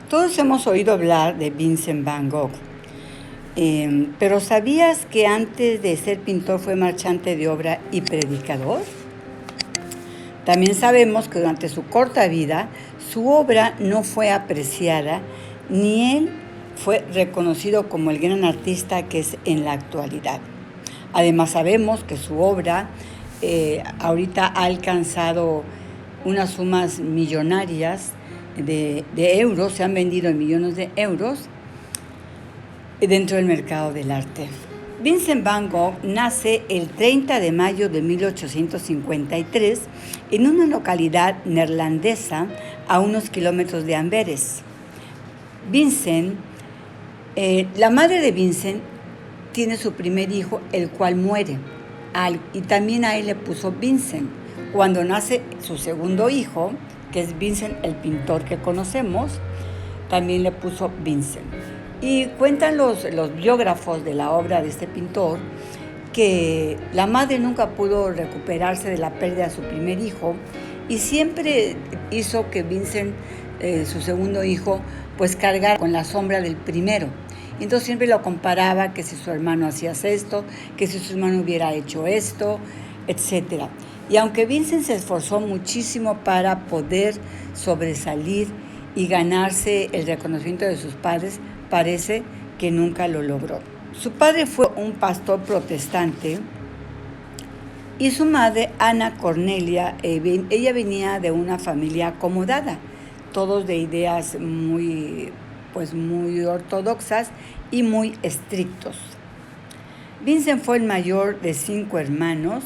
Todos hemos oído hablar de Vincent Van Gogh, pero ¿sabías que antes de ser pintor fue marchante de obra y predicador? También sabemos que durante su corta vida su obra no fue apreciada ni él fue reconocido como el gran artista que es en la actualidad. Además sabemos que su obra ahorita ha alcanzado unas sumas millonarias de euros, se han vendido en millones de euros dentro del mercado del arte. Vincent Van Gogh nace el 30 de mayo de 1853 en una localidad neerlandesa a unos kilómetros de Amberes. La madre de Vincent tiene su primer hijo, el cual muere, y también a él le puso Vincent. Cuando nace su segundo hijo, que es Vincent el pintor que conocemos, también le puso Vincent. Y cuentan los biógrafos de la obra de este pintor que la madre nunca pudo recuperarse de la pérdida de su primer hijo y siempre hizo que Vincent, su segundo hijo, pues cargara con la sombra del primero. Y entonces siempre lo comparaba que si su hermano hacía esto, que si su hermano hubiera hecho esto, etc. Y aunque Vincent se esforzó muchísimo para poder sobresalir y ganarse el reconocimiento de sus padres, parece que nunca lo logró. Su padre fue un pastor protestante y su madre, Ana Cornelia, ella venía de una familia acomodada, todos de ideas muy ortodoxas y muy estrictos. Vincent fue el mayor de 5 hermanos.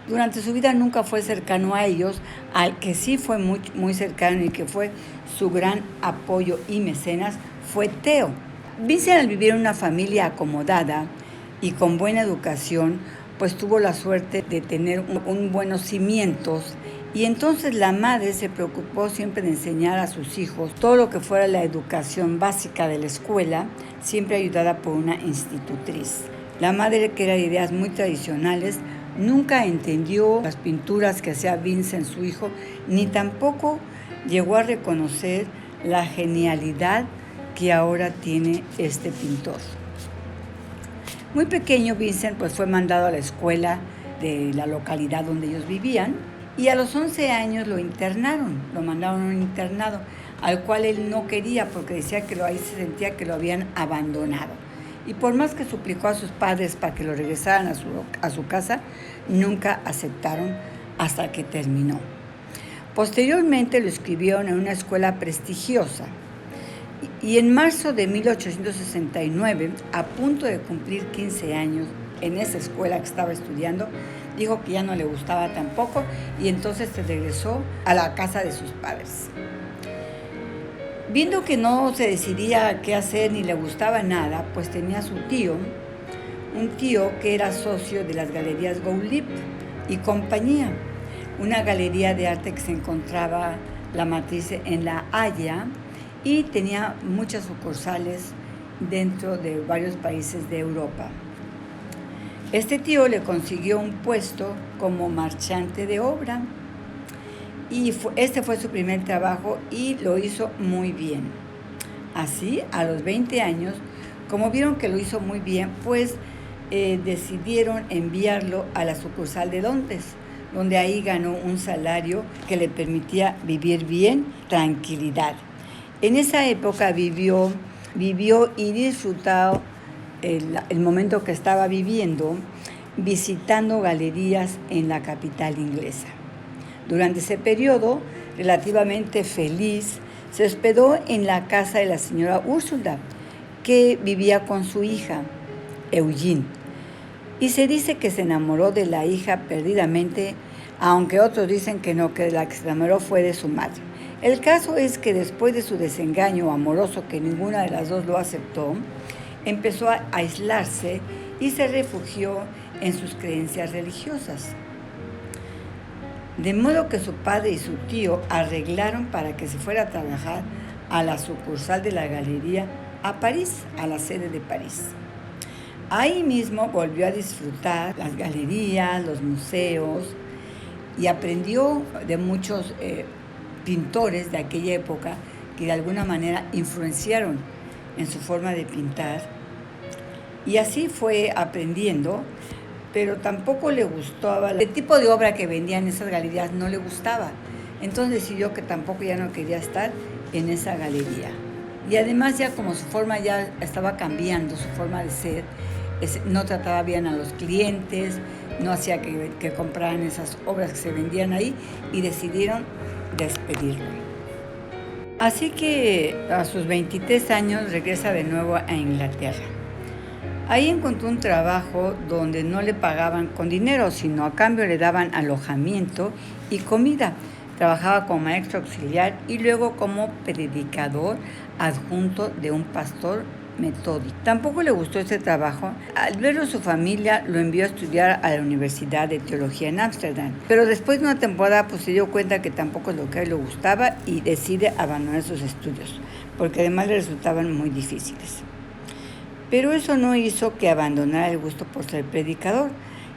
Durante su vida nunca fue cercano a ellos, al que sí fue muy cercano y que fue su gran apoyo y mecenas fue Theo. Vincent, al vivir en una familia acomodada y con buena educación, pues tuvo la suerte de tener buenos cimientos, y entonces la madre se preocupó siempre de enseñar a sus hijos todo lo que fuera la educación básica de la escuela, siempre ayudada por una institutriz. La madre, que era de ideas muy tradicionales, nunca entendió las pinturas que hacía Vincent, su hijo, ni tampoco llegó a reconocer la genialidad que ahora tiene este pintor. Muy pequeño, Vincent pues fue mandado a la escuela de la localidad donde ellos vivían, y a los 11 años lo mandaron a un internado, al cual él no quería porque decía que ahí se sentía que lo habían abandonado. Y por más que suplicó a sus padres para que lo regresaran a su casa, nunca aceptaron hasta que terminó. Posteriormente lo inscribieron en una escuela prestigiosa, y en marzo de 1869, a punto de cumplir 15 años en esa escuela que estaba estudiando, dijo que ya no le gustaba tampoco y entonces se regresó a la casa de sus padres. Viendo que no se decidía qué hacer ni le gustaba nada, pues tenía su tío, un tío que era socio de las galerías Goulip y compañía, una galería de arte que se encontraba la matriz en La Haya y tenía muchas sucursales dentro de varios países de Europa. Este tío le consiguió un puesto como marchante de obra y este fue su primer trabajo y lo hizo muy bien. Así, a los 20 años, como vieron que lo hizo muy bien, pues decidieron enviarlo a la sucursal de Londres, donde ahí ganó un salario que le permitía vivir bien, tranquilidad. En esa época vivió y disfrutó el momento que estaba viviendo, visitando galerías en la capital inglesa. Durante ese periodo, relativamente feliz, se hospedó en la casa de la señora Úrsula, que vivía con su hija, Eugene. Y se dice que se enamoró de la hija perdidamente, aunque otros dicen que no, que la que se enamoró fue de su madre. El caso es que después de su desengaño amoroso, que ninguna de las dos lo aceptó, empezó a aislarse y se refugió en sus creencias religiosas. De modo que su padre y su tío arreglaron para que se fuera a trabajar a la sucursal de la galería a París, a la sede de París. Ahí mismo volvió a disfrutar las galerías, los museos, y aprendió de muchos pintores de aquella época que de alguna manera influenciaron en su forma de pintar. Y así fue aprendiendo, pero tampoco le gustaba. El tipo de obra que vendían esas galerías no le gustaba. Entonces decidió que tampoco ya no quería estar en esa galería. Y además ya como su forma ya estaba cambiando, su forma de ser, no trataba bien a los clientes, no hacía que compraran esas obras que se vendían ahí y decidieron despedirlo. Así que a sus 23 años regresa de nuevo a Inglaterra. Ahí encontró un trabajo donde no le pagaban con dinero, sino a cambio le daban alojamiento y comida. Trabajaba como maestro auxiliar y luego como predicador adjunto de un pastor metódico. Tampoco le gustó este trabajo. Al verlo su familia lo envió a estudiar a la Universidad de Teología en Ámsterdam. Pero después de una temporada se dio cuenta que tampoco es lo que a él le gustaba y decide abandonar sus estudios, porque además le resultaban muy difíciles. Pero eso no hizo que abandonara el gusto por ser predicador,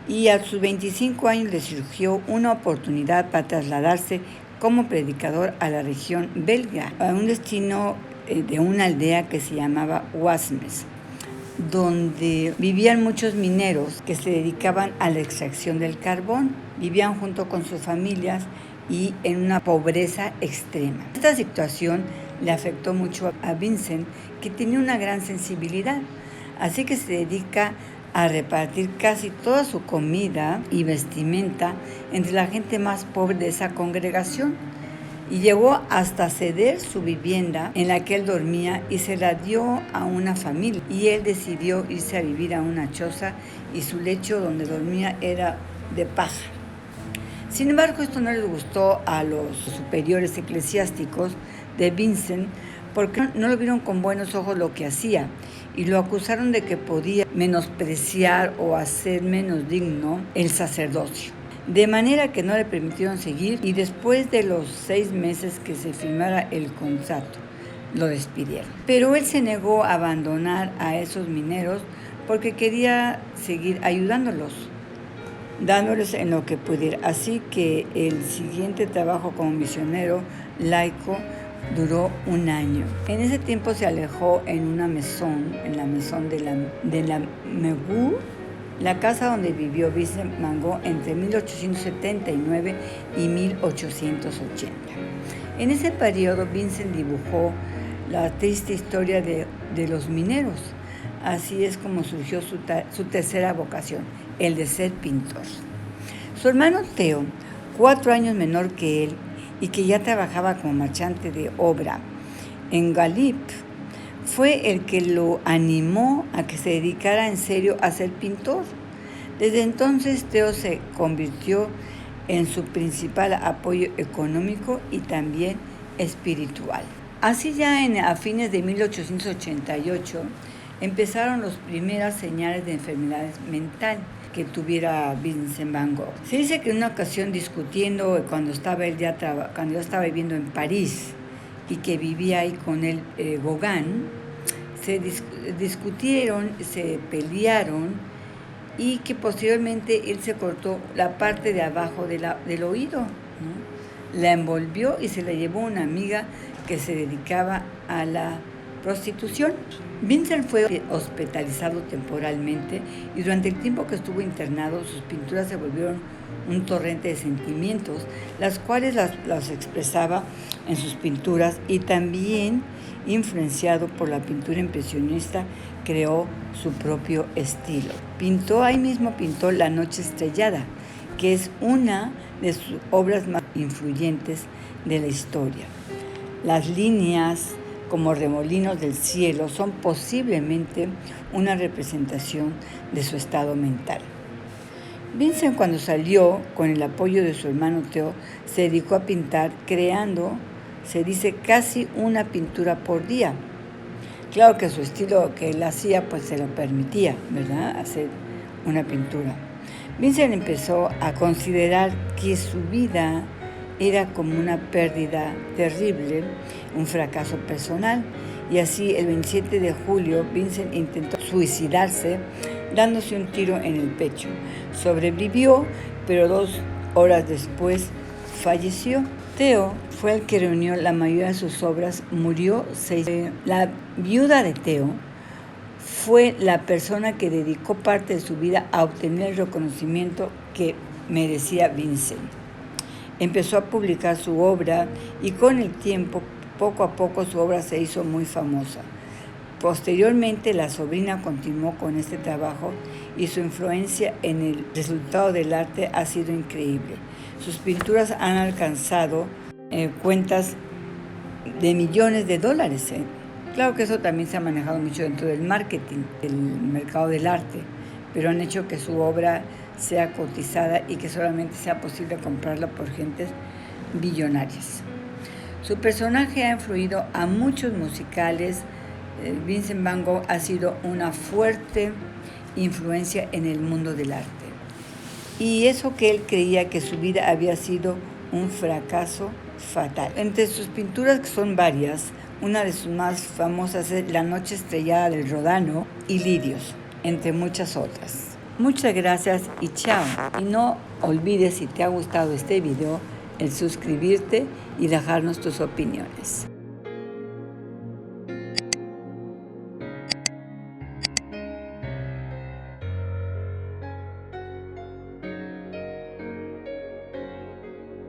y a sus 25 años le surgió una oportunidad para trasladarse como predicador a la región belga, a un destino de una aldea que se llamaba Wasmes, donde vivían muchos mineros que se dedicaban a la extracción del carbón. Vivían junto con sus familias y en una pobreza extrema. Esta situación le afectó mucho a Vincent, que tenía una gran sensibilidad, así que se dedica a repartir casi toda su comida y vestimenta entre la gente más pobre de esa congregación, y llegó hasta ceder su vivienda en la que él dormía y se la dio a una familia, y él decidió irse a vivir a una choza y su lecho donde dormía era de paja. Sin embargo, esto no les gustó a los superiores eclesiásticos de Vincent, porque no lo vieron con buenos ojos lo que hacía y lo acusaron de que podía menospreciar o hacer menos digno el sacerdocio. De manera que no le permitieron seguir, y después de los 6 meses que se firmara el contrato, lo despidieron. Pero él se negó a abandonar a esos mineros porque quería seguir ayudándolos, dándoles en lo que pudiera. Así que el siguiente trabajo como misionero laico duró 1 año. En ese tiempo se alejó en la mesón de la Megu, la casa donde vivió Vincent Van Gogh entre 1879 y 1880. En ese periodo Vincent dibujó la triste historia de los mineros. Así es como surgió su tercera vocación, el de ser pintor. Su hermano Theo, 4 años menor que él y que ya trabajaba como marchante de obra en Galip, fue el que lo animó a que se dedicara en serio a ser pintor. Desde entonces Theo se convirtió en su principal apoyo económico y también espiritual. Así ya a fines de 1888 empezaron las primeras señales de enfermedad mental que tuviera Vincent Van Gogh. Se dice que en una ocasión discutiendo cuando yo estaba viviendo en París y que vivía ahí con él Gauguin, se discutieron, se pelearon, y que posteriormente él se cortó la parte de abajo del oído, ¿no? La envolvió y se la llevó una amiga que se dedicaba a la prostitución. Vincent fue hospitalizado temporalmente y durante el tiempo que estuvo internado sus pinturas se volvieron un torrente de sentimientos, las cuales las expresaba en sus pinturas, y también influenciado por la pintura impresionista creó su propio estilo. Ahí mismo pintó La Noche Estrellada, que es una de sus obras más influyentes de la historia. Las líneas como remolinos del cielo son posiblemente una representación de su estado mental. Vincent, cuando salió con el apoyo de su hermano Theo, se dedicó a pintar, creando, se dice, casi una pintura por día. Claro que su estilo que él hacía pues se lo permitía, ¿verdad?, hacer una pintura. Vincent empezó a considerar que su vida era como una pérdida terrible, un fracaso personal, y así el 27 de julio Vincent intentó suicidarse dándose un tiro en el pecho. Sobrevivió, pero 2 horas después falleció. Theo fue el que reunió la mayoría de sus obras, murió 6 años. La viuda de Theo fue la persona que dedicó parte de su vida a obtener el reconocimiento que merecía Vincent. Empezó a publicar su obra y con el tiempo, poco a poco, su obra se hizo muy famosa. Posteriormente, la sobrina continuó con este trabajo y su influencia en el resultado del arte ha sido increíble. Sus pinturas han alcanzado cuentas de millones de dólares. Claro que eso también se ha manejado mucho dentro del marketing, del mercado del arte, pero han hecho que su obra sea cotizada y que solamente sea posible comprarla por gentes billonarias. Su personaje ha influido a muchos musicales. Vincent Van Gogh ha sido una fuerte influencia en el mundo del arte. Y eso que él creía que su vida había sido un fracaso fatal. Entre sus pinturas, que son varias, una de sus más famosas es La noche estrellada del Ródano y Lirios, entre muchas otras. Muchas gracias y chao. Y no olvides, si te ha gustado este video, el suscribirte y dejarnos tus opiniones.